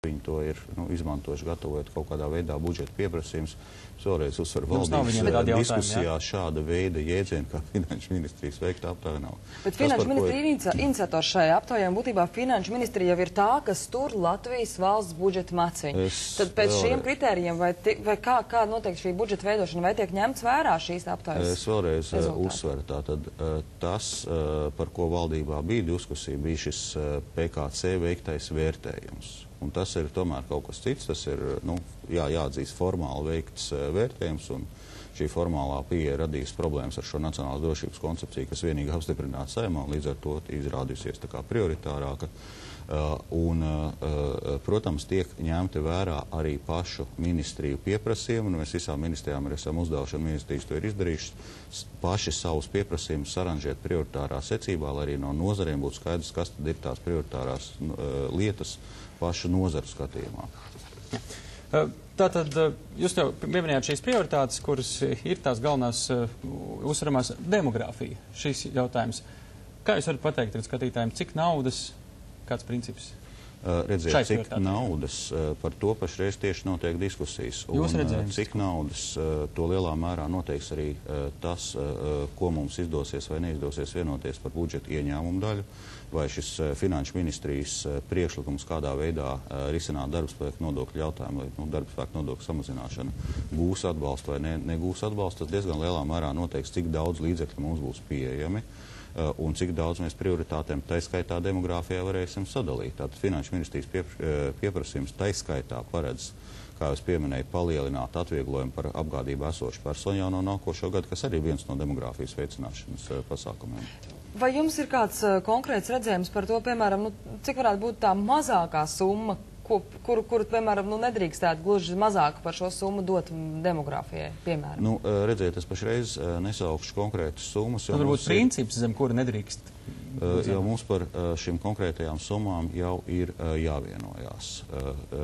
viņi to ir izmantojuši, gatavojot kaut kādā veidā budžeta pieprasījums. Vēlreiz uzsver valdības diskusijā šāda veida jēdzieni, kā Finanšu ministrijas veikta aptāja nav. Bet Finanšu ministrija iniciators šajā aptājā, un būtībā Finanšu ministrija jau ir tā, kas tur Latvijas valsts budžeta maciņu. Tad pēc šiem kritērijiem, vai kā notiek šī budžeta veidošana, vai tiek ņemts vērā šīs aptājas? Es vēlreiz uzsveru tātad tas, par ko valdībā bija diskusija, bija šis PKC veiktais vērtējums. Un tas ir tomēr kaut kas cits, tas ir, jāatzīst formāli veikts vērtējums, un šī formālā pieeja radīs problēmas ar šo nacionālās drošības koncepciju, kas vienīgi apstiprināta Saeimā, un līdz ar to izrādīsies tā kā prioritārāka. Protams, tiek ņemti vērā arī pašu ministriju pieprasījumu, un mēs visām ministrijām arī esam uzdevuši, un ministrijas to ir izdarījušas, paši savus pieprasījumus saranžēt prioritārā secībā, lai arī no nozarēm būtu skaidrs, kas tad ir tās prioritārās lietas pašu nozaru skatījumā. Tātad, jūs jau pieminējāt šīs prioritātes, kuras ir tās galvenās uzsveramās demogrāfija, šis jautājums. Kā jūs varat pateikt skatītājiem, cik naudas, kāds princips? Redziet, cik naudas, par to pašreiz tieši notiek diskusijas. Un cik naudas, to lielā mērā noteiks arī tas, ko mums izdosies vai neizdosies vienoties par budžeta ieņēmumu daļu, vai šis Finanšu ministrijas priekšlikums kādā veidā risināt darbspēku nodokļu jautājumu, vai darbspēku nodokļu samazināšana gūs atbalstu vai negūs atbalstu, tas diezgan lielā mērā noteiks, cik daudz līdzekļu mums būs pieejami un cik daudz mēs prioritātēm taiskaitā demogrāfijā varēsim sadalīt. Tātad Finanšu ministrijas pieprasījums taiskaitā paredz, kā es pieminēju, palielināt atvieglojumu par apgādību esošu personu jau no nākošo gadu, kas arī viens no demogrāfijas veicināšanas pasākumiem. Vai jums ir kāds konkrēts redzējums par to, piemēram, cik varētu būt tā mazākā summa, kuru piemēram, nedrīkstētu gluži mazāk par šo summu dot demogrāfijai, piemēram? Redziet, es pašreiz nesaukšu konkrētas summas. Varbūt princips, zem kura nedrīkst? Jo mums par šīm konkrētajām summām jau ir jāvienojās.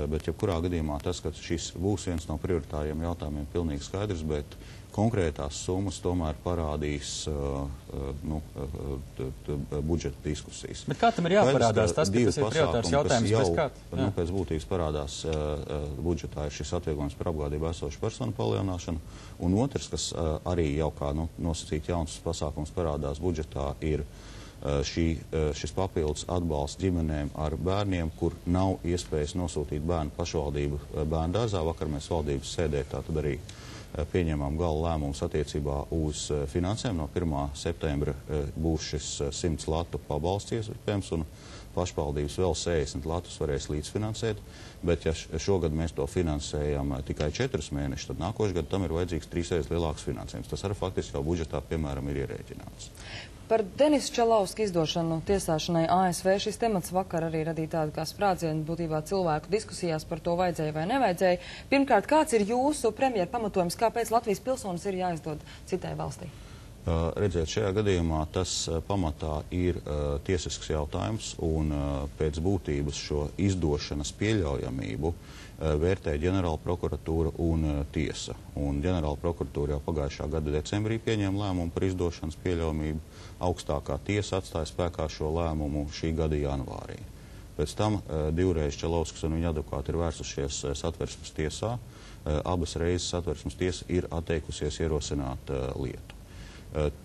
Bet jebkurā gadījumā tas, ka šis būs viens no prioritāriem jautājumiem, pilnīgi skaidrs, bet konkrētās summas tomēr parādīs budžeta diskusijas. Bet kā tam ir jāparādās? Tas, ka tas ir prioritārs jautājums pēc kāda? Pēc būtības parādās budžetā ir šis atvieglojums par apgādību esošu personu palielināšanu, un otrs, kas arī jau kā nosacīt jauns pasākums parādās budžetā, ir šis papildus atbalsts ģimenēm ar bērniem, kur nav iespējas nosūtīt bērnu pašvaldību bērnu dārzā. Vakar mēs valdības sēdē tātad arī pieņemām gala lēmumus attiecībā uz finansēm. No 1. septembra būs šis 100 latu pabalsts iespējams, un pašvaldības vēl 60 latus varēs līdzfinansēt, bet ja šogad mēs to finansējam tikai 4 mēnešus, tad nākošais gadu tam ir vajadzīgs 3 reizes lielāks finansējums. Tas arī faktiski jau budžetā, piemēram, ir ierēķināts. Par Denisu Čalausku izdošanu tiesāšanai ASV šis temats vakar arī radīja tādu kā sprādzienu būtībā cilvēku diskusijās par to vajadzēja vai nevajadzēja. Pirmkārt, kāds ir jūsu premjera pamatojums, kāpēc Latvijas pilsonis ir jāizdod citai valstī? Redziet, šajā gadījumā tas pamatā ir tiesisks jautājums, un pēc būtības šo izdošanas pieļaujamību vērtē ģenerāla prokuratūra un tiesa. Un ģenerāla prokuratūra jau pagājušā gada decembrī pieņēma lēmumu par izdošanas pieļaujamību. Augstākā tiesa atstāja spēkā šo lēmumu šī gada janvārī. Pēc tam divreiz Čalausks un viņa advokāti ir vērsušies Satversmes tiesā. Abas reizes Satversmes tiesa ir atteikusies ierosināt lietu.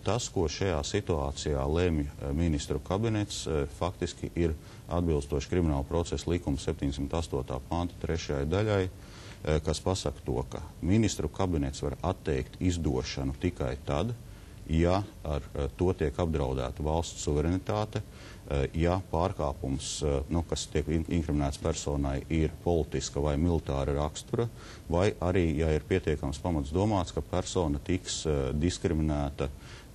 Tas, ko šajā situācijā lemj ministru kabinets, faktiski ir atbilstoši Krimināla procesa likuma 708. panta 3. daļai, kas pasaka to, ka ministru kabinets var atteikt izdošanu tikai tad, ja ar to tiek apdraudēta valsts suverenitāte, ja pārkāpums, kas tiek inkriminēts personai, ir politiska vai militāra rakstura, vai arī, ja ir pietiekams pamats domāts, ka persona tiks diskriminēta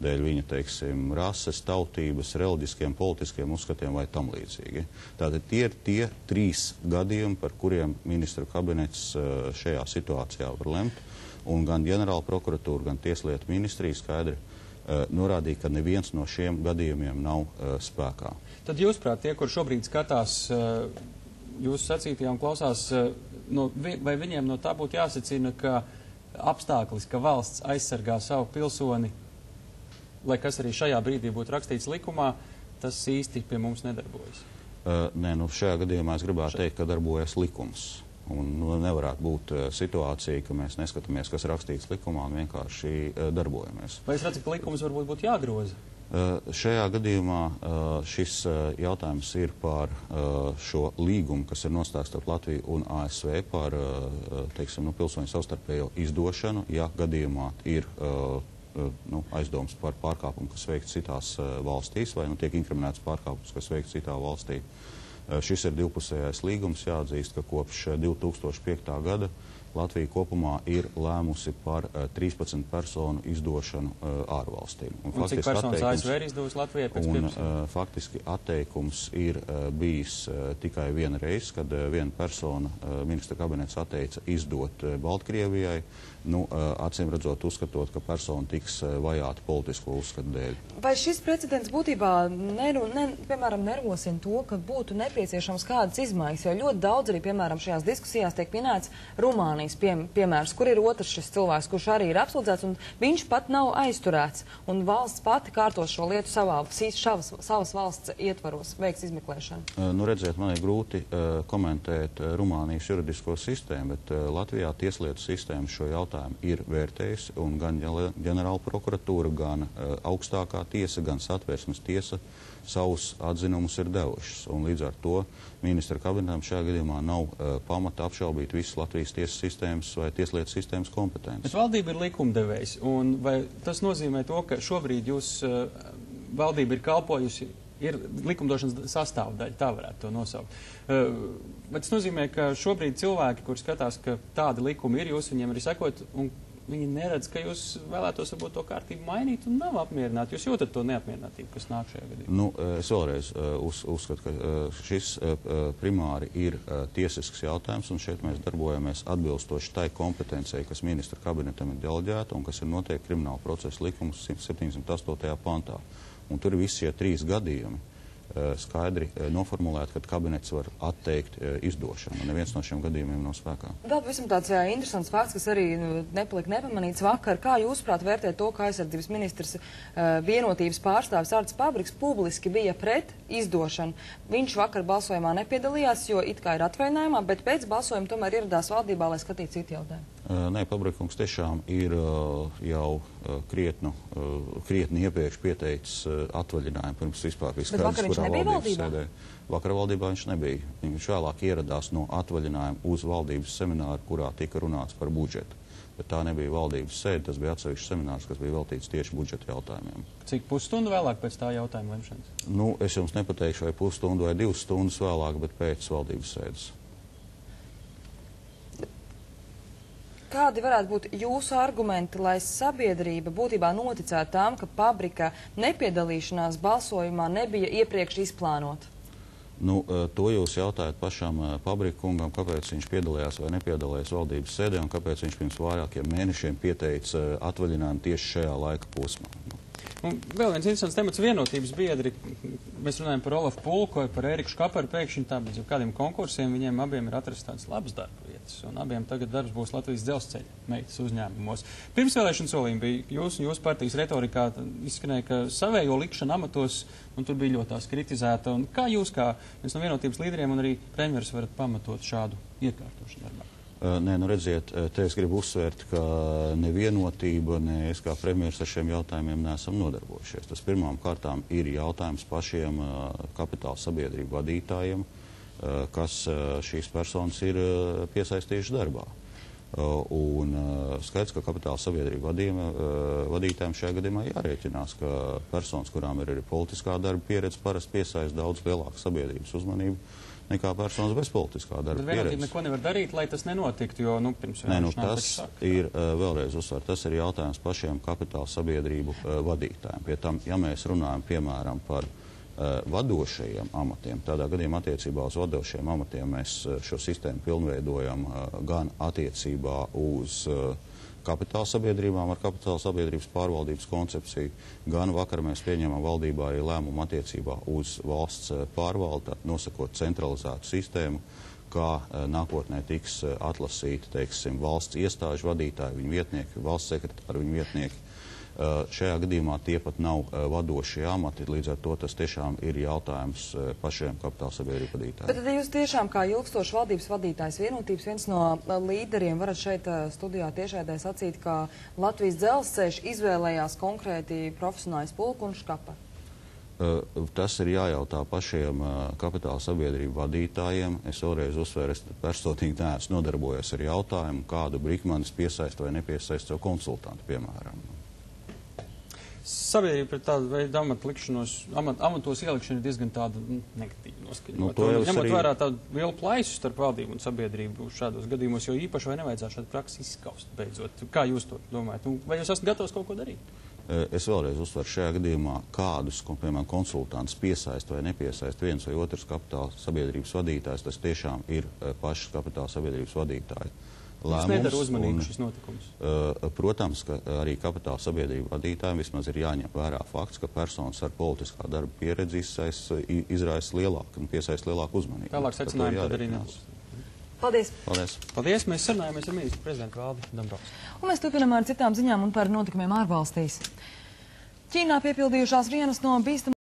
dēļ viņa, teiksim, rases, tautības, reliģiskiem, politiskiem uzskatiem vai tam līdzīgi. Tātad tie ir tie 3 gadījumi, par kuriem ministru kabinets šajā situācijā var lemt, un gan ģenerāla prokuratūra, gan tieslietu ministrija skaidri norādīja, ka neviens no šiem gadījumiem nav spēkā. Tad jūs, prāt, tie, kur šobrīd skatās jūsu sacītajā un klausās, vai viņiem no tā būtu jāsacina, ka apstākļis, ka valsts aizsargā savu pilsoni, lai kas arī šajā brīdī būtu rakstīts likumā, tas īsti pie mums nedarbojas? Nē, šajā gadījumā es gribētu teikt, ka darbojas likums. Un nevarētu būt situācija, ka mēs neskatāmies, kas rakstīts likumā, un vienkārši darbojamies. Vai es redzu, ka likums varbūt būtu jāgroza? Šajā gadījumā šis jautājums ir par šo līgumu, kas ir noslēgts starp Latviju un ASV par, teiksim, pilsoņu savstarpējo izdošanu, ja gadījumā ir aizdoms par pārkāpumu, kas veikts citās valstīs, vai tiek inkriminēts pārkāpums, kas veikts citā valstī. Šis ir divpusējais līgums, jāatzīst, ka kopš 2005. gada Latvija kopumā ir lēmusi par 13 personu izdošanu ārvalstīm. Un cik personas ASV ir izdevusi Latvijai pēc pirmsiem? Faktiski atteikums ir bijis tikai viena reize, kad viena persona ministra kabinets atteica izdot Baltkrievijai, acīm redzot, uzskatot, ka persona tiks vajāta politisko uzskatu dēļ. Vai šis precedents būtībā piemēram, nerosina to, ka būtu nepieciešams kādas izmaiņas, jo ļoti daudz arī, piemēram, šajās diskusijās tiek minēts Rumānijas piemērs, kur ir otrs šis cilvēks, kurš arī ir apsūdzēts, un viņš pat nav aizturēts, un valsts pati kārtos šo lietu savas valsts ietvaros, veiks izmeklēšanu. Redziet, man ir grūti komentēt Rumānijas juridisko sistēmu, bet Latvijā tieslietu sistēma šo jautājumu ir vērtējusi, un gan ģenerāla prokuratūra, gan augstākā tiesa, gan Satversmes tiesa savus atzinumus ir devušas. Un līdz ar to ministra kabinetam šajā gadījumā nav pamata apšaubīt visas Latvijas tiesas sistēmas vai tieslietu sistēmas kompetences. Bet valdība ir likumdevējs, un vai tas nozīmē to, ka šobrīd valdība ir kalpojusi, ir likumdošanas sastāvdaļa, tā varētu to nosaukt. Bet tas nozīmē, ka šobrīd cilvēki, kuri skatās, ka tādi likumi ir, jūs viņiem arī sekot, un viņi neredz, ka jūs vēlētos varbūt to kārtību mainīt un nav apmierināti. Jūs jūtat to neapmierinātību, kas nāk šajā gadījumā? Es vēlreiz uzskatu, ka šis primāri ir tiesisks jautājums, un šeit mēs darbojamies atbilstoši tai kompetencijai, kas ministra kabinetam ir deleģēta un kas ir noteikti krimināla procesa likums 708. pantā. Un tur ir visi šie 3 gadījumi skaidri noformulēt, ka kabinets var atteikt izdošanu. Neviens no šiem gadījumiem nav spēkā. Vēl pavisam tāds interesants fakts, kas arī nepalika nepamanīts vakar. Kā jūsuprāt vērtēt to, ka aizsardzības ministrs vienotības pārstāvis Artis Pabriks publiski bija pret izdošanu? Viņš vakar balsojumā nepiedalījās, jo it kā ir atvaļinājumā, bet pēc balsojuma tomēr ieradās valdībā, lai skatītu citu jautājumu. Nē, Pabrikungs tiešām ir jau krietni iepriekš pieteicis atvaļinājumu pirms vispār vakar viņš nebija valdībā? Vakar valdībā viņš nebija. Viņš vēlāk ieradās no atvaļinājuma uz valdības semināru, kurā tika runāts par budžetu. Bet tā nebija valdības sēde, tas bija atsevišķs seminārs, kas bija veltīts tieši budžeta jautājumiem. Cik pusstundu vēlāk pēc tā jautājuma lemšanas? Es jums nepateikšu, vai pusstundu vai 2 stundas vēlāk, bet pēc valdības sēdes. Kādi varētu būt jūsu argumenti, lai sabiedrība būtībā noticētu tām, ka Pabrika nepiedalīšanās balsojumā nebija iepriekš izplānota? To jūs jautājat pašam Pabrikungam, kāpēc viņš piedalījās vai nepiedalījās valdības sēdē un kāpēc viņš pirms vairākiem mēnešiem pieteica atvaļinājumu tieši šajā laika posmā. Un vēl viens interesants temats - vienotības biedri. Mēs runājam par Olafu Pulko, par Ēriku Škaparu, pēkšņi tā bez kādiem konkursiem, viņiem abiem ir atrasts tādas labas darba vietas, un abiem tagad darbs būs Latvijas dzelzceļa meitas uzņēmumos. Pirmsvēlēšana solījumi bija jūsu partijas retorikā izskanēja, ka savējo likšana amatos, un tur bija ļoti tās kritizēta. Un kā jūs, kā viens no vienotības līderiem un arī premjeras, varat pamatot šādu iekārtošanu darbā? Nē, redziet, te es gribu uzsvērt, ka nevienotība, ne es kā premjeras ar šiem jautājumiem neesam nodarbojušies. Tas pirmām kārtām ir jautājums pašiem kapitāla sabiedrību vadītājiem, kas šīs personas ir piesaistījuši darbā. Un skaidrs, ka kapitāla sabiedrību vadītājiem šajā gadījumā jārēķinās, ka personas, kurām ir arī politiskā darba pieredze, parasti piesaista daudz lielāku sabiedrības uzmanību nekā personas bez politiskā darba pieredzes. Bet vienotība neko nevar darīt, lai tas nenotiktu, jo, pirms vēlēšanām tas ir, vēlreiz uzsver, tas ir jautājums pašiem kapitāla sabiedrību vadītājiem. Pie tam, ja mēs runājam, piemēram, par vadošajiem amatiem, tādā gadījumā attiecībā uz vadošajiem amatiem mēs šo sistēmu pilnveidojam gan attiecībā uz kapitāla sabiedrībām ar kapitāla sabiedrības pārvaldības koncepciju, gan vakar mēs pieņēmām valdībā arī lēmumu attiecībā uz valsts pārvaldi, nosakot centralizētu sistēmu, kā nākotnē tiks atlasīti, teiksim, valsts iestāžu vadītāji, viņu vietnieki, valsts sekretāri, viņu vietnieki. Šajā gadījumā tie pat nav vadošie amati, līdz ar to tas tiešām ir jautājums pašiem kapitāla sabiedrību vadītājiem. Bet tad jūs tiešām kā ilgstošs valdības vadītājs vienotības viens no līderiem varat šeit studijā tiešraidē sacīt, ka Latvijas dzelzceļš izvēlējās konkrēti profesionāļus pulku un škapa? Tas ir jājautā pašiem kapitāla sabiedrību vadītājiem. Es vēlreiz uzsveru, es personīgi neesmu nodarbojies ar jautājumu, kādu Brikmanis piesaista vai nepiesaista savu konsultantu, piemēram. Sabiedrība pret tādu veidu amatos ielikšanu ir diezgan tāda negatīva noskaņota. Ņemot vērā tādu lielu plaisu starp valdību un sabiedrību šādos gadījumos, jo īpaši vai nevajadzētu šādu praksi izskaust beidzot. Kā jūs to domājat? Vai jūs esat gatavs kaut ko darīt? Es vēlreiz uzsveru šajā gadījumā, kādus, piemēram, konsultantus piesaista vai nepiesaista viens vai otrs kapitāla sabiedrības vadītājs, tas tiešām ir pašas kapitāla sabiedrības vadītāji lēmums. Tas nedara uzmanību šis notikums? Protams, ka arī kapitāla sabiedrību vadītājiem vismaz ir jāņem vērā fakts, ka personas ar politiskā darba pieredzi izraisa lielāku un piesaista lielāku uzmanību. Tālāk secinājumi tad arī nebūs. Paldies! Paldies! Paldies! Mēs sarunājamies ar ministru prezidentu Valdi Dombrovski. Un mēs turpinām ar citām ziņām un par notikumiem ārvalstīs. Ķīnā piepildījušās vienas no bīstamām